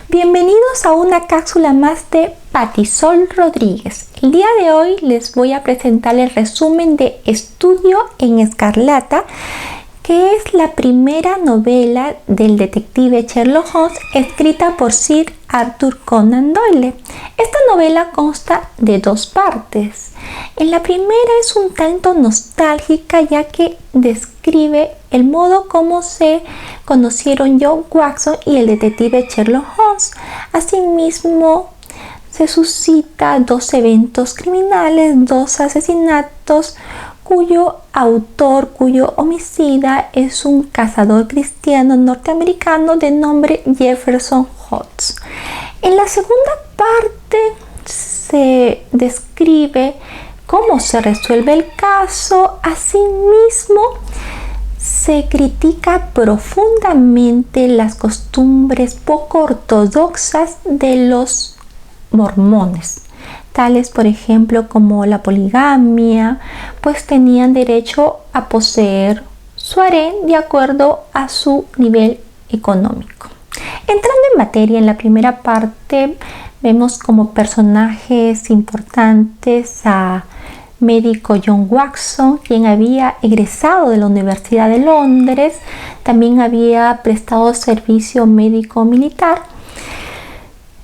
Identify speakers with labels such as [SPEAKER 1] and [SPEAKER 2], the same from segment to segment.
[SPEAKER 1] Bienvenidos a una cápsula más de Patisol Rodríguez. El día de hoy les voy a presentar el resumen de Estudio en Escarlata, que es la primera novela del detective Sherlock Holmes escrita por Sir Arthur Conan Doyle. Esta novela consta de dos partes. En la primera es un tanto nostálgica, ya que describe el modo como se conocieron John Watson y el detective Sherlock Holmes. Asimismo, se suscita dos eventos criminales, dos asesinatos, cuyo homicida es un cazador cristiano norteamericano de nombre Jefferson Holmes. En la segunda parte se describe cómo se resuelve el caso. Asimismo, se critica profundamente las costumbres poco ortodoxas de los mormones, tales por ejemplo como la poligamia, pues tenían derecho a poseer su harén de acuerdo a su nivel económico. Entrando en materia, en la primera parte vemos como personajes importantes a médico John Watson, quien había egresado de la Universidad de Londres. También había prestado servicio médico militar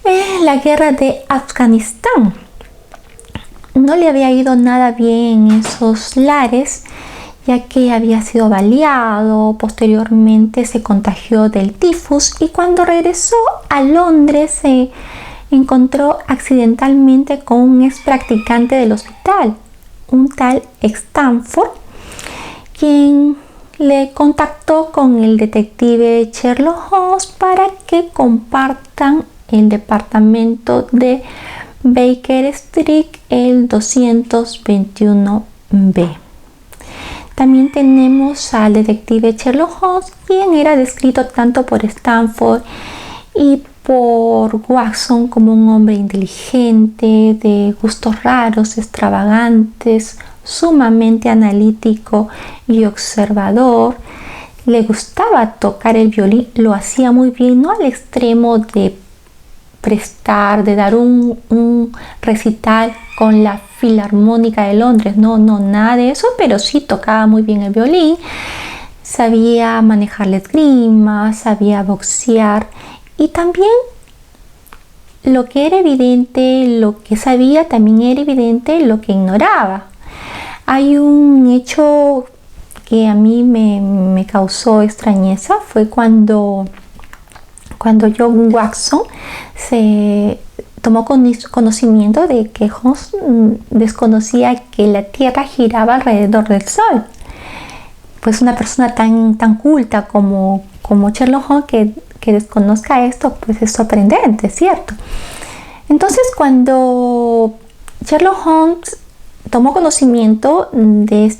[SPEAKER 1] en la guerra de Afganistán. No le había ido nada bien en esos lares, ya que había sido baleado. Posteriormente se contagió del tifus y cuando regresó a Londres se encontró accidentalmente con un ex practicante del hospital, un tal Stanford, quien le contactó con el detective Sherlock Holmes para que compartan el departamento de Baker Street, el 221B. También tenemos al detective Sherlock Holmes, quien era descrito tanto por Stanford y por Watson como un hombre inteligente, de gustos raros, extravagantes, sumamente analítico y observador. Le gustaba tocar el violín, lo hacía muy bien, no al extremo de dar un recital con la Filarmónica de Londres, no, nada de eso, pero sí tocaba muy bien el violín, sabía manejar la esgrima, sabía boxear. Y también lo que era evidente, lo que sabía, también era evidente lo que ignoraba. Hay un hecho que a mí me causó extrañeza, fue cuando John Watson se tomó conocimiento de que Holmes desconocía que la Tierra giraba alrededor del Sol. Pues una persona tan culta como Sherlock Holmes que desconozca esto, pues es sorprendente, ¿cierto? Entonces, cuando Sherlock Holmes tomó conocimiento de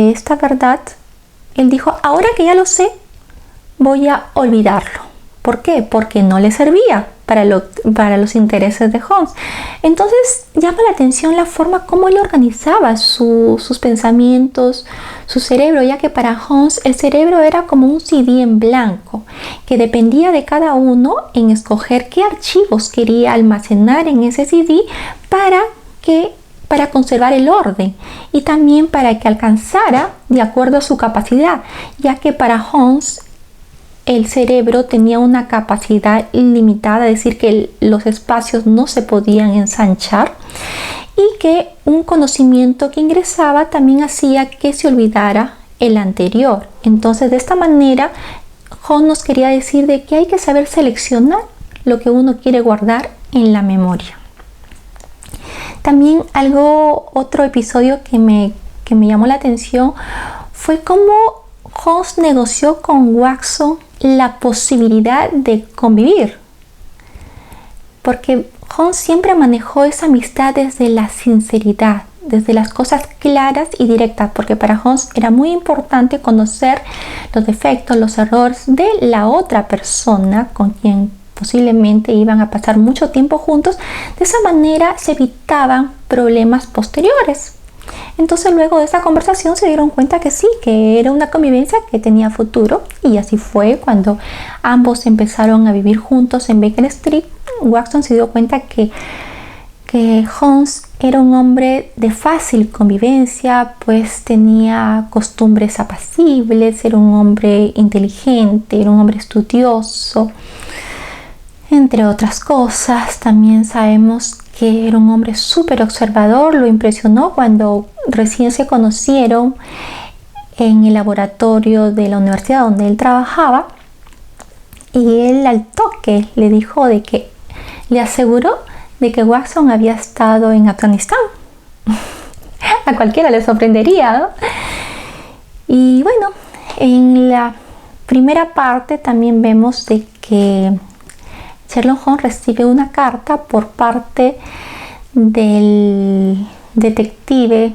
[SPEAKER 1] esta verdad, él dijo: ahora que ya lo sé, voy a olvidarlo. ¿Por qué? Porque no le servía para los intereses de Holmes. Entonces llama la atención la forma como él organizaba sus pensamientos, su cerebro, ya que para Holmes el cerebro era como un CD en blanco, que dependía de cada uno en escoger qué archivos quería almacenar en ese CD para conservar el orden y también para que alcanzara de acuerdo a su capacidad, ya que para Holmes el cerebro tenía una capacidad ilimitada, es decir, que los espacios no se podían ensanchar y que un conocimiento que ingresaba también hacía que se olvidara el anterior. Entonces, de esta manera, Holmes nos quería decir de que hay que saber seleccionar lo que uno quiere guardar en la memoria. También otro episodio que me llamó la atención fue cómo Holmes negoció con Watson la posibilidad de convivir, porque Holmes siempre manejó esa amistad desde la sinceridad, desde las cosas claras y directas, porque para Holmes era muy importante conocer los defectos, los errores de la otra persona con quien posiblemente iban a pasar mucho tiempo juntos. De esa manera se evitaban problemas posteriores. Entonces luego de esa conversación se dieron cuenta que sí, que era una convivencia que tenía futuro, y así fue cuando ambos empezaron a vivir juntos en Baker Street. Watson se dio cuenta que Holmes era un hombre de fácil convivencia, pues tenía costumbres apacibles, era un hombre inteligente, era un hombre estudioso, entre otras cosas. También sabemos que era un hombre súper observador. Lo impresionó cuando recién se conocieron en el laboratorio de la universidad donde él trabajaba, y él al toque le dijo le aseguró de que Watson había estado en Afganistán. A cualquiera le sorprendería, ¿no? Y bueno, en la primera parte también vemos de que Sherlock Holmes recibe una carta por parte del detective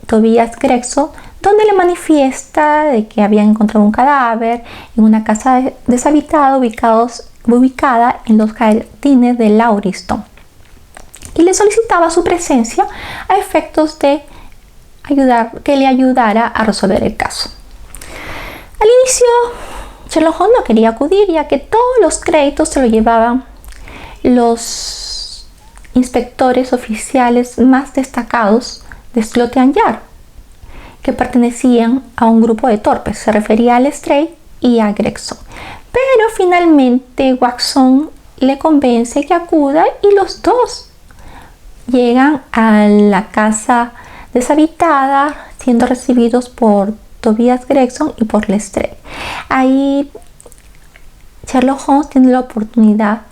[SPEAKER 1] Tobias Gregson, donde le manifiesta de que había encontrado un cadáver en una casa deshabitada ubicada en los jardines de Lauriston, y le solicitaba su presencia a efectos de que le ayudara a resolver el caso. Al inicio, Sherlock Holmes no quería acudir, ya que todos los créditos se lo llevaban los inspectores oficiales más destacados de Scotland Yard, que pertenecían a un grupo de torpes. Se refería a Lestrade y a Gregson. Pero finalmente Watson le convence que acuda, y los dos llegan a la casa deshabitada, siendo recibidos por Tobias Gregson y por Lestrade. Ahí Sherlock Holmes tiene la oportunidad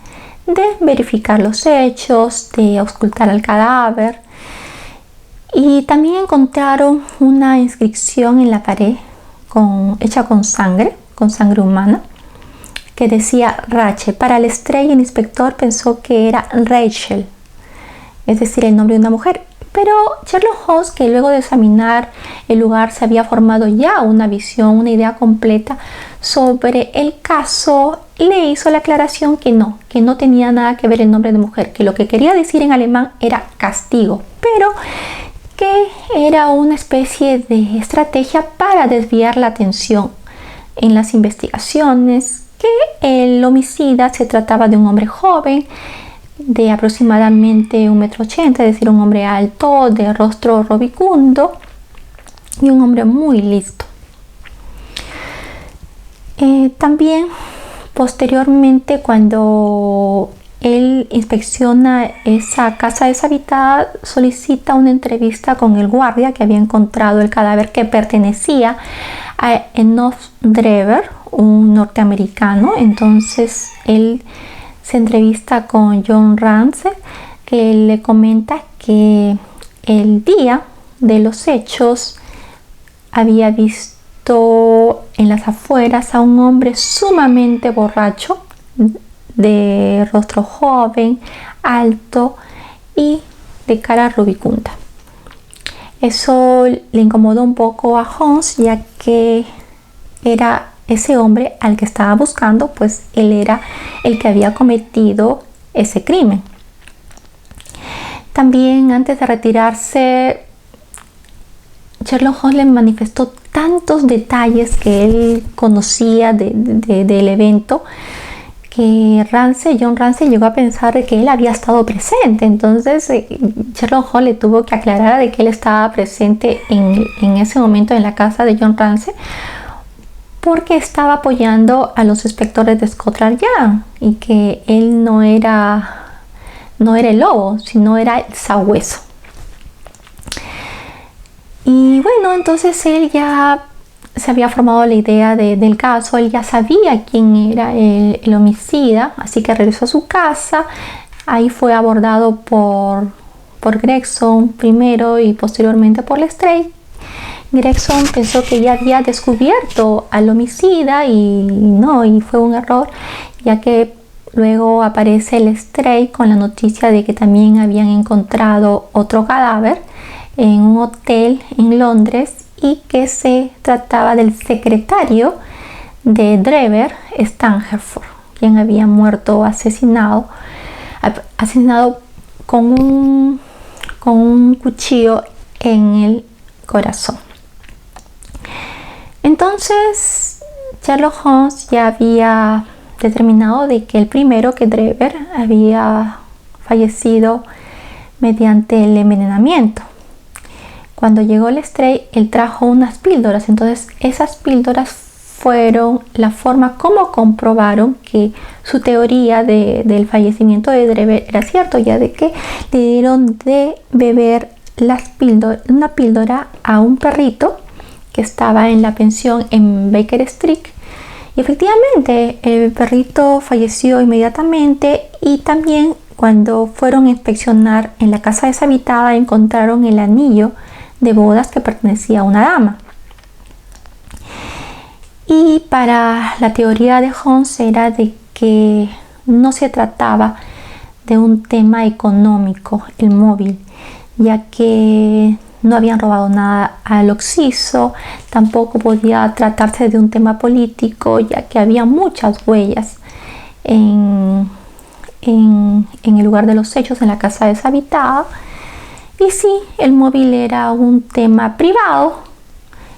[SPEAKER 1] de verificar los hechos, de auscultar al cadáver, y también encontraron una inscripción en la pared hecha con sangre humana, que decía Rachel. Para Lestrade, el inspector pensó que era Rachel, es decir, el nombre de una mujer. Pero Sherlock Holmes, que luego de examinar el lugar se había formado ya una visión, una idea completa sobre el caso, le hizo la aclaración que no tenía nada que ver el nombre de mujer, que lo que quería decir en alemán era castigo, pero que era una especie de estrategia para desviar la atención en las investigaciones, que el homicida se trataba de un hombre joven, de aproximadamente 1,80 m, es decir, un hombre alto, de rostro rubicundo y un hombre muy listo. También posteriormente, cuando él inspecciona esa casa deshabitada, solicita una entrevista con el guardia que había encontrado el cadáver, que pertenecía a Enoch Drever, un norteamericano. Entonces él se entrevista con John Ramsey, que le comenta que el día de los hechos había visto en las afueras a un hombre sumamente borracho, de rostro joven, alto y de cara rubicunda. Eso le incomodó un poco a Holmes, ya que era ese hombre al que estaba buscando, pues él era el que había cometido ese crimen. También, antes de retirarse, Sherlock Holmes le manifestó tantos detalles que él conocía del evento, que John Ramsey llegó a pensar de que él había estado presente. Entonces Sherlock Holmes le tuvo que aclarar de que él estaba presente en ese momento en la casa de John Ramsey, porque estaba apoyando a los inspectores de Scotland Yard, y que él no era el lobo, sino era el sabueso. Y bueno, entonces él ya se había formado la idea del caso, él ya sabía quién era el homicida, así que regresó a su casa. Ahí fue abordado por Gregson primero y posteriormente por Lestrade. Gregson pensó que ya había descubierto al homicida, y fue un error, ya que luego aparece Lestrade con la noticia de que también habían encontrado otro cadáver en un hotel en Londres, y que se trataba del secretario de Drever, Stangerford, quien había muerto asesinado con un cuchillo en el corazón. Entonces Sherlock Holmes ya había determinado de que el primero, que Drever, había fallecido mediante el envenenamiento. Cuando llegó Lestrade, él trajo unas píldoras. Entonces esas píldoras fueron la forma como comprobaron que su teoría del fallecimiento de Drever era cierto, ya de que le dieron de beber una píldora a un perrito que estaba en la pensión en Baker Street, y efectivamente el perrito falleció inmediatamente. Y también cuando fueron a inspeccionar en la casa deshabitada encontraron el anillo de bodas que pertenecía a una dama. Y para la teoría de Holmes era de que no se trataba de un tema económico, el móvil, ya que no habían robado nada al occiso. Tampoco podía tratarse de un tema político, ya que había muchas huellas en el lugar de los hechos, en la casa deshabitada. Y sí, el móvil era un tema privado,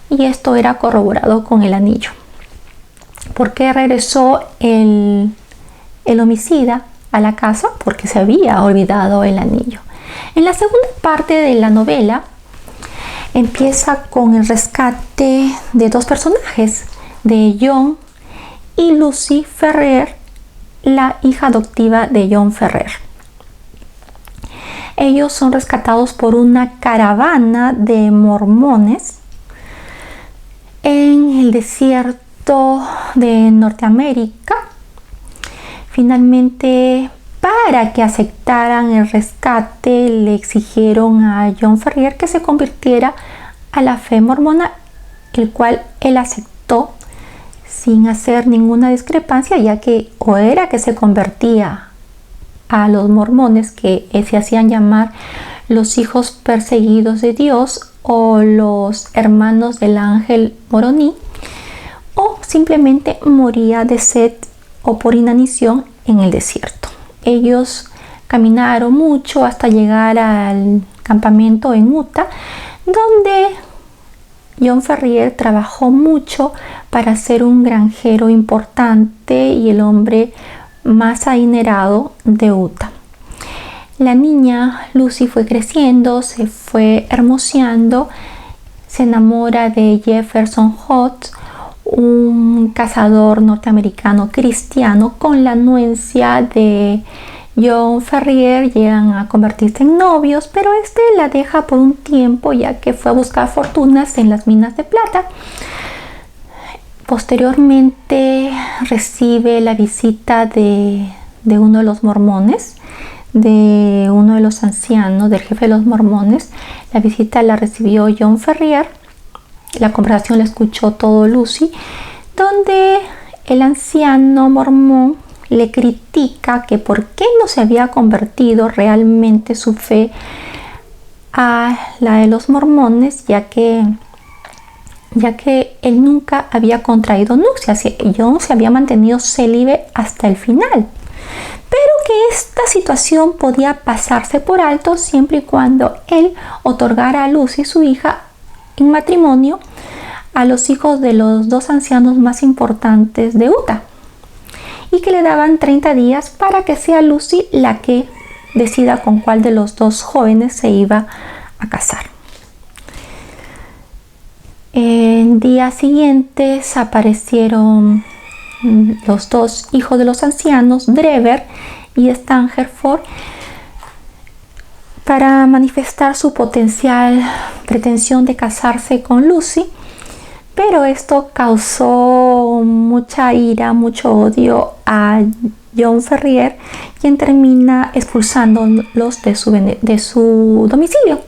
[SPEAKER 1] y esto era corroborado con el anillo. ¿Por qué regresó el homicida a la casa? Porque se había olvidado el anillo. En la segunda parte de la novela empieza con el rescate de dos personajes, de John y Lucy Ferrer, la hija adoptiva de John Ferrer. Ellos son rescatados por una caravana de mormones en el desierto de Norteamérica. Finalmente, para que aceptaran el rescate, le exigieron a John Ferrier que se convirtiera a la fe mormona, el cual él aceptó sin hacer ninguna discrepancia, ya que o era que se convertía a los mormones, que se hacían llamar los hijos perseguidos de Dios o los hermanos del ángel Moroni, o simplemente moría de sed o por inanición en el desierto. Ellos caminaron mucho hasta llegar al campamento en Utah, donde John Ferrier trabajó mucho para ser un granjero importante y el hombre más adinerado de Utah. La niña Lucy fue creciendo, se fue hermoseando, se enamora de Jefferson Hobbs, un cazador norteamericano cristiano. Con la anuencia de John Ferrier llegan a convertirse en novios, pero este la deja por un tiempo, ya que fue a buscar fortunas en las minas de plata. Posteriormente recibe la visita de uno de los mormones, de uno de los ancianos, del jefe de los mormones. La visita la recibió John Ferrier. La conversación la escuchó todo Lucy, donde el anciano mormón le critica que por qué no se había convertido realmente su fe a la de los mormones, ya que él nunca había contraído nupcias. John se había mantenido célibe hasta el final, pero que esta situación podía pasarse por alto siempre y cuando él otorgara a Lucy, su hija, en matrimonio a los hijos de los dos ancianos más importantes de Utah, y que le daban 30 días para que sea Lucy la que decida con cuál de los dos jóvenes se iba a casar. En días siguientes aparecieron los dos hijos de los ancianos, Drever y Stangerford, para manifestar su potencial pretensión de casarse con Lucy, pero esto causó mucha ira, mucho odio a John Ferrier, quien termina expulsándolos de su domicilio.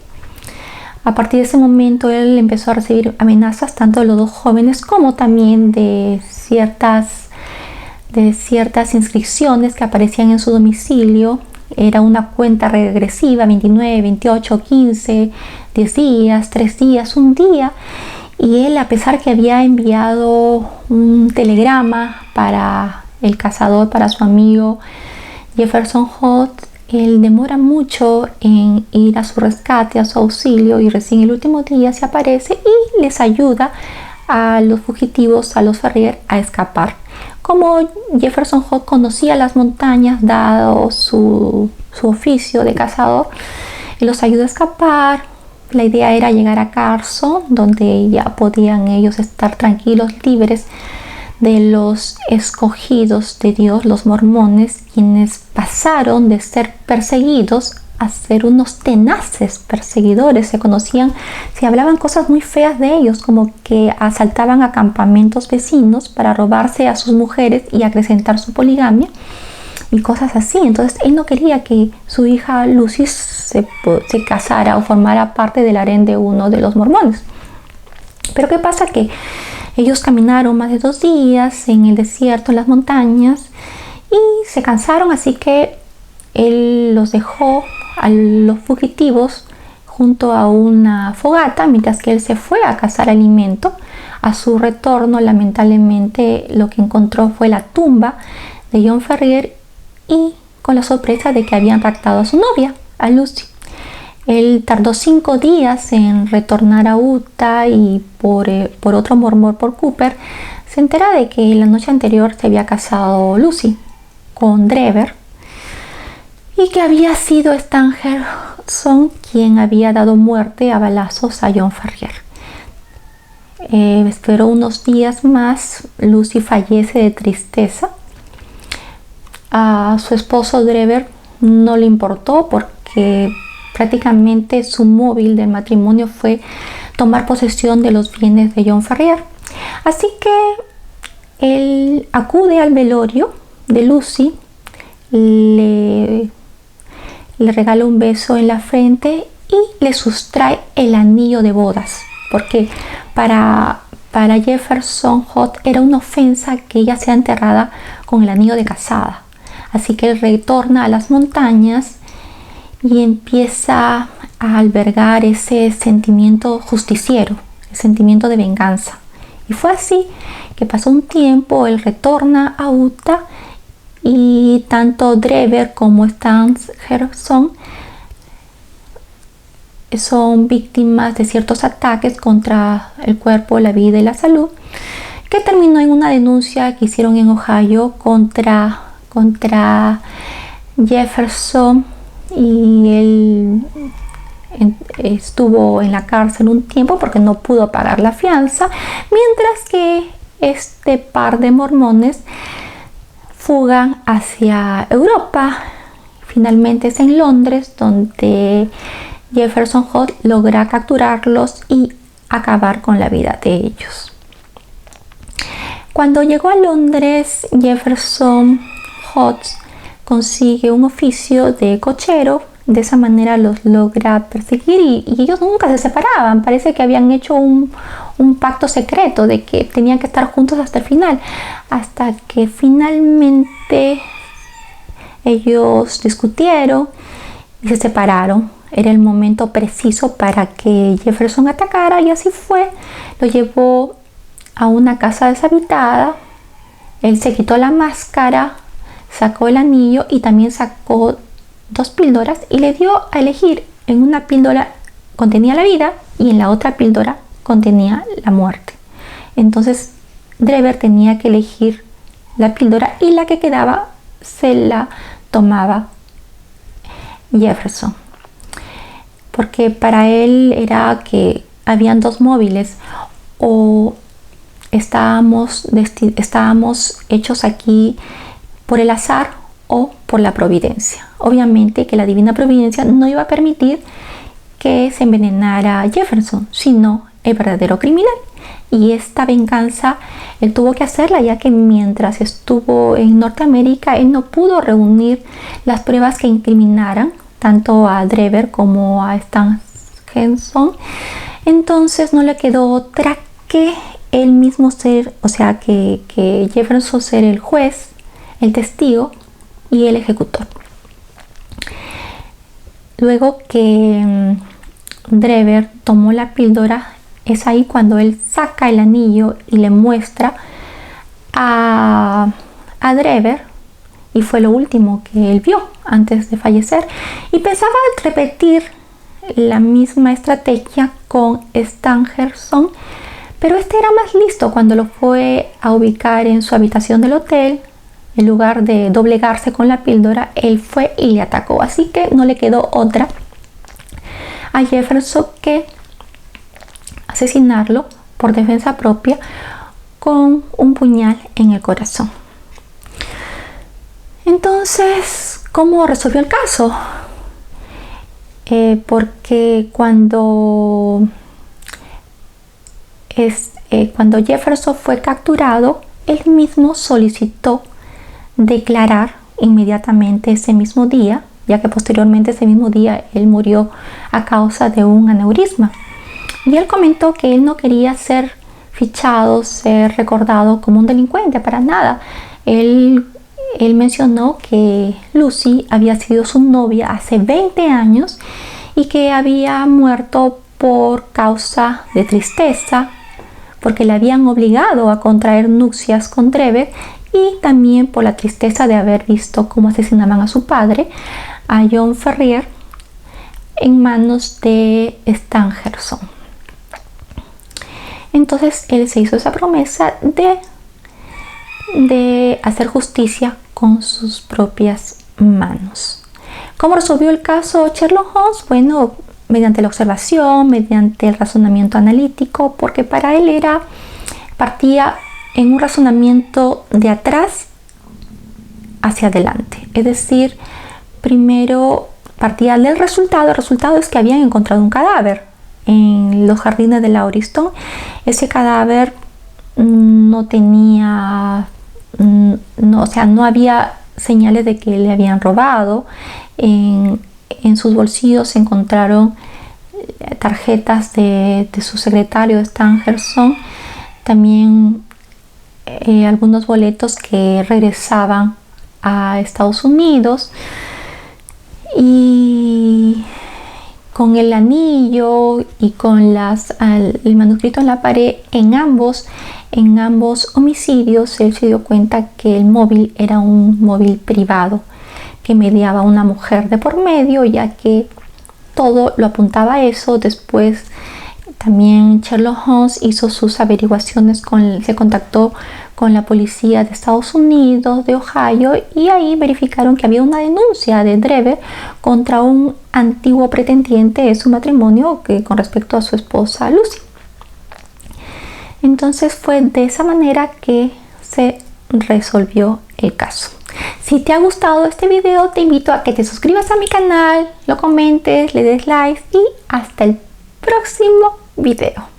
[SPEAKER 1] A partir de ese momento él empezó a recibir amenazas tanto de los dos jóvenes como también de ciertas inscripciones que aparecían en su domicilio. Era una cuenta regresiva: 29, 28, 15, 10 días, 3 días, 1 día. Y él, a pesar que había enviado un telegrama para el cazador, para su amigo Jefferson Hobbs, él demora mucho en ir a su rescate, a su auxilio, y recién el último día se aparece y les ayuda a los fugitivos, a los Ferrier, a escapar. Como Jefferson Holt conocía las montañas, dado su oficio de cazador, él los ayuda a escapar. La idea era llegar a Carson, donde ya podían ellos estar tranquilos, libres de los escogidos de Dios, los mormones, quienes pasaron de ser perseguidos a ser unos tenaces perseguidores. Se conocían, se hablaban cosas muy feas de ellos, como que asaltaban a campamentos vecinos para robarse a sus mujeres y acrecentar su poligamia y cosas así. Entonces él no quería que su hija Lucy se casara o formara parte del harén de uno de los mormones. Pero ¿qué pasa? Que ellos caminaron más de 2 días en el desierto, en las montañas, y se cansaron, así que él los dejó a los fugitivos junto a una fogata mientras que él se fue a cazar alimento. A su retorno, lamentablemente, lo que encontró fue la tumba de John Ferrier y con la sorpresa de que habían raptado a su novia, a Lucy. Él tardó 5 días en retornar a Utah y por otro murmur por Cooper se entera de que la noche anterior se había casado Lucy con Drever y que había sido Stan Gerson quien había dado muerte a balazos a John Ferrier. Esperó unos días más. Lucy fallece de tristeza. A su esposo Drever no le importó porque prácticamente su móvil del matrimonio fue tomar posesión de los bienes de John Ferrier. Así que él acude al velorio de Lucy, le regala un beso en la frente y le sustrae el anillo de bodas, porque para Jefferson Holt era una ofensa que ella sea enterrada con el anillo de casada. Así que él retorna a las montañas y empieza a albergar ese sentimiento justiciero, el sentimiento de venganza. Y fue así que pasó un tiempo, él retorna a Utah y tanto Drever como Stan Gerson son víctimas de ciertos ataques contra el cuerpo, la vida y la salud, que terminó en una denuncia que hicieron en Ohio contra Jefferson, y él estuvo en la cárcel un tiempo porque no pudo pagar la fianza, mientras que este par de mormones fugan hacia Europa. Finalmente es en Londres donde Jefferson Holt logra capturarlos y acabar con la vida de ellos. Cuando llegó a Londres, Jefferson Holt consigue un oficio de cochero. De esa manera los logra perseguir y ellos nunca se separaban. Parece que habían hecho un pacto secreto de que tenían que estar juntos hasta el final, hasta que finalmente ellos discutieron y se separaron. Era el momento preciso para que Jefferson atacara, y así fue. Lo llevó a una casa deshabitada. Él se quitó la máscara, sacó el anillo y también sacó 2 píldoras y le dio a elegir. En una píldora contenía la vida y en la otra píldora contenía la muerte. Entonces Drever tenía que elegir la píldora y la que quedaba se la tomaba Jefferson, porque para él era que habían 2 móviles: o estábamos hechos aquí por el azar o por la providencia. Obviamente que la divina providencia no iba a permitir que se envenenara Jefferson, sino el verdadero criminal. Y esta venganza él tuvo que hacerla, ya que mientras estuvo en Norteamérica él no pudo reunir las pruebas que incriminaran tanto a Drever como a Stan Gerson. Entonces no le quedó otra que él mismo ser, o sea que Jefferson ser el juez, el testigo y el ejecutor. Luego que Drever tomó la píldora, es ahí cuando él saca el anillo y le muestra a Drever, y fue lo último que él vio. antes de fallecer y pensaba repetir la misma estrategia con Stangerson, pero este era más listo. Cuando lo fue a ubicar en su habitación del hotel, en lugar de doblegarse con la píldora, él fue y le atacó. Así que no le quedó otra a Jefferson que asesinarlo por defensa propia con un puñal en el corazón. Entonces, ¿cómo resolvió el caso? Porque cuando Jefferson fue capturado, él mismo solicitó declarar inmediatamente ese mismo día, ya que posteriormente ese mismo día él murió a causa de un aneurisma. Y él comentó que él no quería ser fichado, ser recordado como un delincuente, para nada. Él mencionó que Lucy había sido su novia hace 20 años y que había muerto por causa de tristeza, porque le habían obligado a contraer nupcias con Trevor, y también por la tristeza de haber visto cómo asesinaban a su padre, a John Ferrier, en manos de Stangerson. Entonces él se hizo esa promesa de hacer justicia con sus propias manos. ¿Cómo resolvió el caso Sherlock Holmes? Bueno, mediante la observación, mediante el razonamiento analítico, porque para él partía en un razonamiento de atrás hacia adelante. Es decir, primero partía del resultado. El resultado es que habían encontrado un cadáver en los jardines de Lauriston. Ese cadáver no tenía, no había señales de que le habían robado. En sus bolsillos se encontraron tarjetas de su secretario Stangerson, también algunos boletos que regresaban a Estados Unidos, y con el anillo y con el manuscrito en la pared en ambos homicidios, él se dio cuenta que el móvil era un móvil privado que mediaba una mujer de por medio, ya que todo lo apuntaba a eso. Después también Sherlock Holmes hizo sus averiguaciones, se contactó con la policía de Estados Unidos, de Ohio, y ahí verificaron que había una denuncia de Trevor contra un antiguo pretendiente de su matrimonio con respecto a su esposa Lucy. Entonces fue de esa manera que se resolvió el caso. Si te ha gustado este video, te invito a que te suscribas a mi canal, lo comentes, le des like y hasta el próximo video.